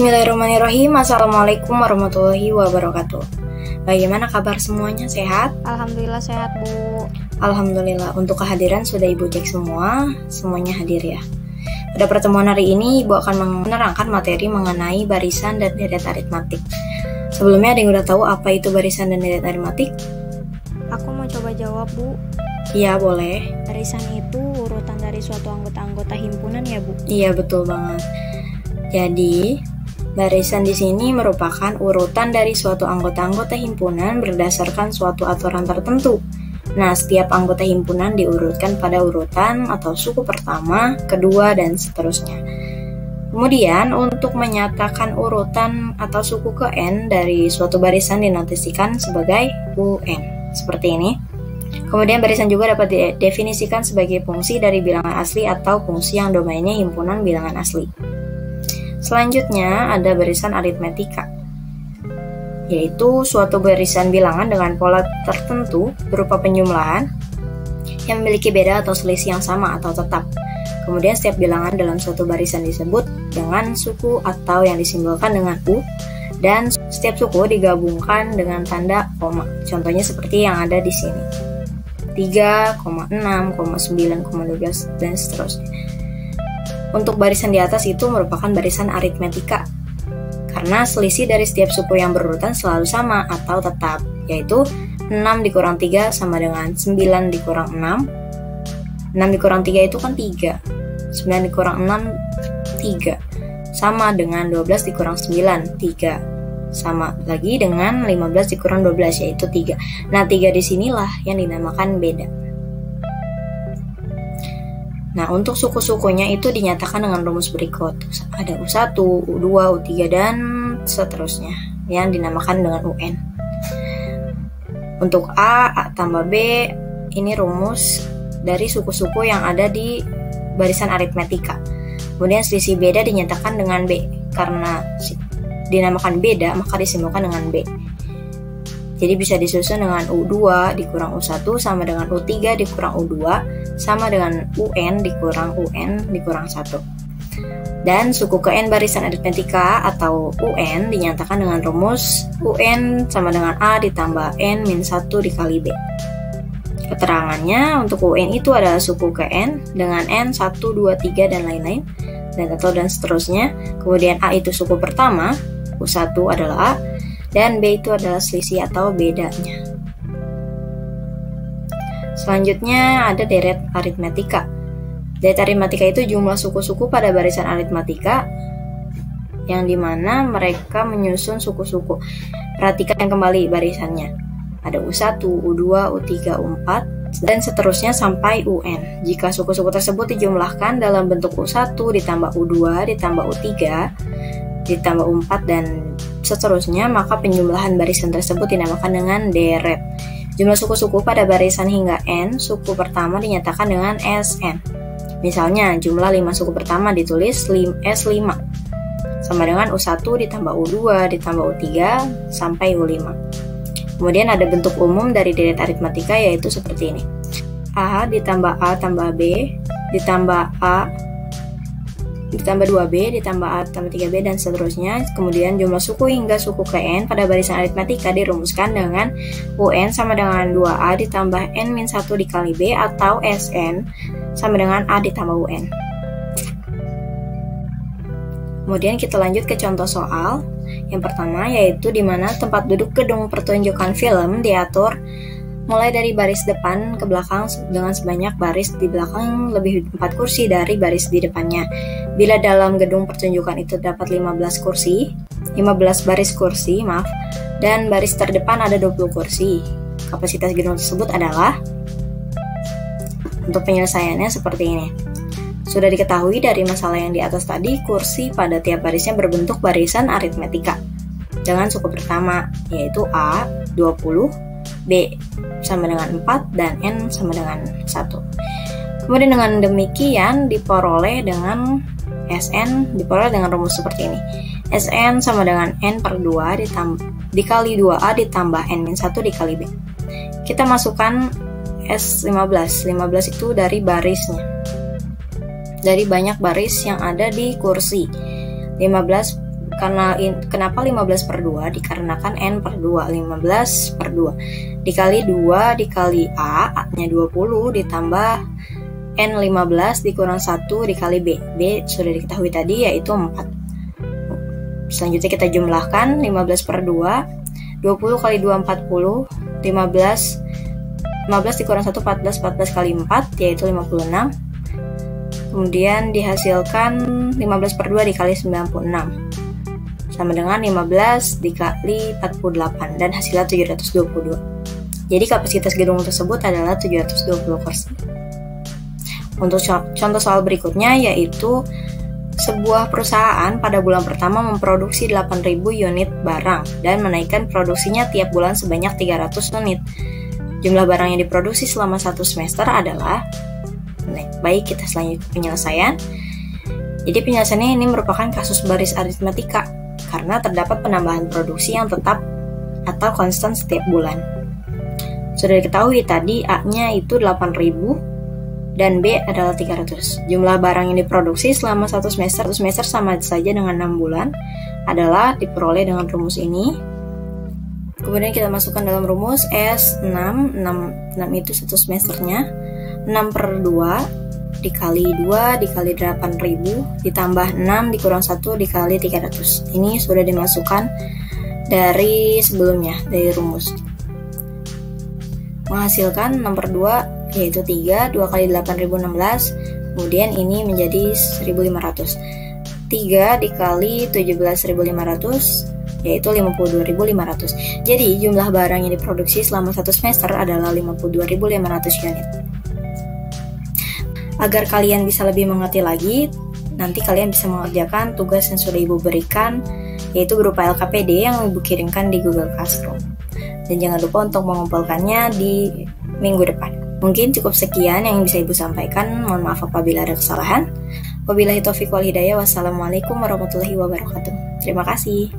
Bismillahirrahmanirrahim. Assalamualaikum warahmatullahi wabarakatuh. Bagaimana kabar semuanya? Sehat? Alhamdulillah sehat, Bu. Alhamdulillah. Untuk kehadiran sudah Ibu cek semuanya hadir ya. Pada pertemuan hari ini Ibu akan menerangkan materi mengenai barisan dan deret aritmatik. Sebelumnya ada yang udah tahu apa itu barisan dan deret aritmatik? Aku mau coba jawab, Bu. Iya, boleh. Barisan itu urutan dari suatu anggota-anggota himpunan ya, Bu? Iya, betul banget. Jadi, barisan di sini merupakan urutan dari suatu anggota-anggota himpunan berdasarkan suatu aturan tertentu. Nah, setiap anggota himpunan diurutkan pada urutan atau suku pertama, kedua, dan seterusnya. Kemudian, untuk menyatakan urutan atau suku ke N dari suatu barisan dinotasikan sebagai UN. Seperti ini. Kemudian, barisan juga dapat didefinisikan sebagai fungsi dari bilangan asli atau fungsi yang domainnya himpunan bilangan asli. Selanjutnya ada barisan aritmetika, yaitu suatu barisan bilangan dengan pola tertentu berupa penjumlahan yang memiliki beda atau selisih yang sama atau tetap. Kemudian setiap bilangan dalam suatu barisan disebut dengan suku atau yang disimbolkan dengan U, dan setiap suku digabungkan dengan tanda koma. Contohnya seperti yang ada di sini. 3, 6, 9, 12, dan seterusnya. Untuk barisan di atas itu merupakan barisan aritmetika, karena selisih dari setiap suku yang berurutan selalu sama atau tetap, yaitu 6 dikurang 3 sama dengan 9 dikurang 6. 6 dikurang 3 itu kan 3. 9 dikurang 6, 3. Sama dengan 12 dikurang 9, 3. Sama lagi dengan 15 dikurang 12, yaitu 3. Nah, 3 disinilah yang dinamakan beda. Nah, untuk suku-sukunya itu dinyatakan dengan rumus berikut. Ada U1, U2, U3, dan seterusnya yang dinamakan dengan UN. Untuk A tambah B, ini rumus dari suku-suku yang ada di barisan aritmetika. Kemudian selisih beda dinyatakan dengan B. Karena dinamakan beda, maka disimbolkan dengan B. Jadi bisa disusun dengan U2 dikurang U1 sama dengan U3 dikurang U2 sama dengan UN dikurang UN dikurang 1. Dan suku ke N barisan aritmetika atau UN dinyatakan dengan rumus UN sama dengan A ditambah N min 1 dikali B. Keterangannya untuk UN itu adalah suku ke N dengan N 1, 2, 3, dan lain-lain, dan seterusnya. Kemudian A itu suku pertama, U1 adalah A, dan B itu adalah selisih atau bedanya. Selanjutnya ada deret aritmetika. Deret aritmetika itu jumlah suku-suku pada barisan aritmetika yang dimana mereka menyusun suku-suku. Perhatikan kembali barisannya. Ada U1, U2, U3, U4, dan seterusnya sampai UN. Jika suku-suku tersebut dijumlahkan dalam bentuk U1 ditambah U2 ditambah U3 ditambah U4 dan seterusnya, maka penjumlahan barisan tersebut dinamakan dengan deret. Jumlah suku-suku pada barisan hingga N, suku pertama dinyatakan dengan SN. Misalnya, jumlah 5 suku pertama ditulis S5 sama dengan U1 ditambah U2 ditambah U3 sampai U5. Kemudian ada bentuk umum dari deret aritmetika, yaitu seperti ini. A ditambah A tambah B ditambah A ditambah 2B, ditambah A, ditambah 3B, dan seterusnya. Kemudian jumlah suku hingga suku ke N pada barisan aritmetika dirumuskan dengan UN sama dengan 2A ditambah N min 1 dikali B atau SN sama dengan A ditambah UN. Kemudian kita lanjut ke contoh soal. Yang pertama yaitu di mana tempat duduk gedung pertunjukan film diatur mulai dari baris depan ke belakang dengan sebanyak baris di belakang lebih 4 kursi dari baris di depannya. Bila dalam gedung pertunjukan itu dapat 15 baris kursi, dan baris terdepan ada 20 kursi. Kapasitas gedung tersebut adalah, untuk penyelesaiannya seperti ini. Sudah diketahui dari masalah yang di atas tadi, kursi pada tiap barisnya berbentuk barisan aritmetika dengan suku pertama, yaitu A 20, B sama dengan 4, dan N sama dengan 1. Kemudian dengan demikian diperoleh dengan SN diperoleh dengan rumus seperti ini. SN sama dengan N per 2 dikali 2A ditambah N min 1 dikali B. Kita masukkan S15. 15 itu dari barisnya. Dari banyak baris yang ada di kursi. 15 Kenapa 15/2? Dikarenakan N per 2, 15/2 dikali 2 dikali A nya 20 ditambah N 15 dikurang 1 dikali B sudah diketahui tadi yaitu 4. Selanjutnya kita jumlahkan 15/2, 20 kali 2 40, 15 dikurang 1 14 kali 4 yaitu 56. Kemudian dihasilkan 15/2 dikali 96 sama dengan 15 dikali 48 dan hasilnya 722. Jadi kapasitas gedung tersebut adalah 720 kursi. Untuk contoh soal berikutnya yaitu sebuah perusahaan pada bulan pertama memproduksi 8.000 unit barang dan menaikkan produksinya tiap bulan sebanyak 300 unit. Jumlah barang yang diproduksi selama 1 semester adalah. Baik, kita selanjutnya penyelesaian. Jadi penyelesaiannya ini merupakan kasus baris aritmatika karena terdapat penambahan produksi yang tetap atau konstan setiap bulan. Sudah diketahui tadi A-nya itu 8.000 dan B adalah 300. Jumlah barang yang diproduksi selama 1 semester sama saja dengan 6 bulan adalah diperoleh dengan rumus ini. Kemudian kita masukkan dalam rumus S6 itu 1 semesternya, 6/2 dikali 2 dikali 8.000 ditambah 6 dikurang 1 dikali 300. Ini sudah dimasukkan dari sebelumnya, dari rumus. Menghasilkan 6/2 yaitu 3, 2 kali 8.000 16, kemudian ini menjadi 1.500. 3 dikali 17.500 yaitu 52.500. Jadi jumlah barang yang diproduksi selama 1 semester adalah 52.500 unit. Agar kalian bisa lebih mengerti lagi, nanti kalian bisa mengerjakan tugas yang sudah Ibu berikan, yaitu berupa LKPD yang Ibu kirimkan di Google Classroom. Dan jangan lupa untuk mengumpulkannya di minggu depan. Mungkin cukup sekian yang bisa Ibu sampaikan. Mohon maaf apabila ada kesalahan. Wabillahi taufiq wal hidayah. Wassalamualaikum warahmatullahi wabarakatuh. Terima kasih.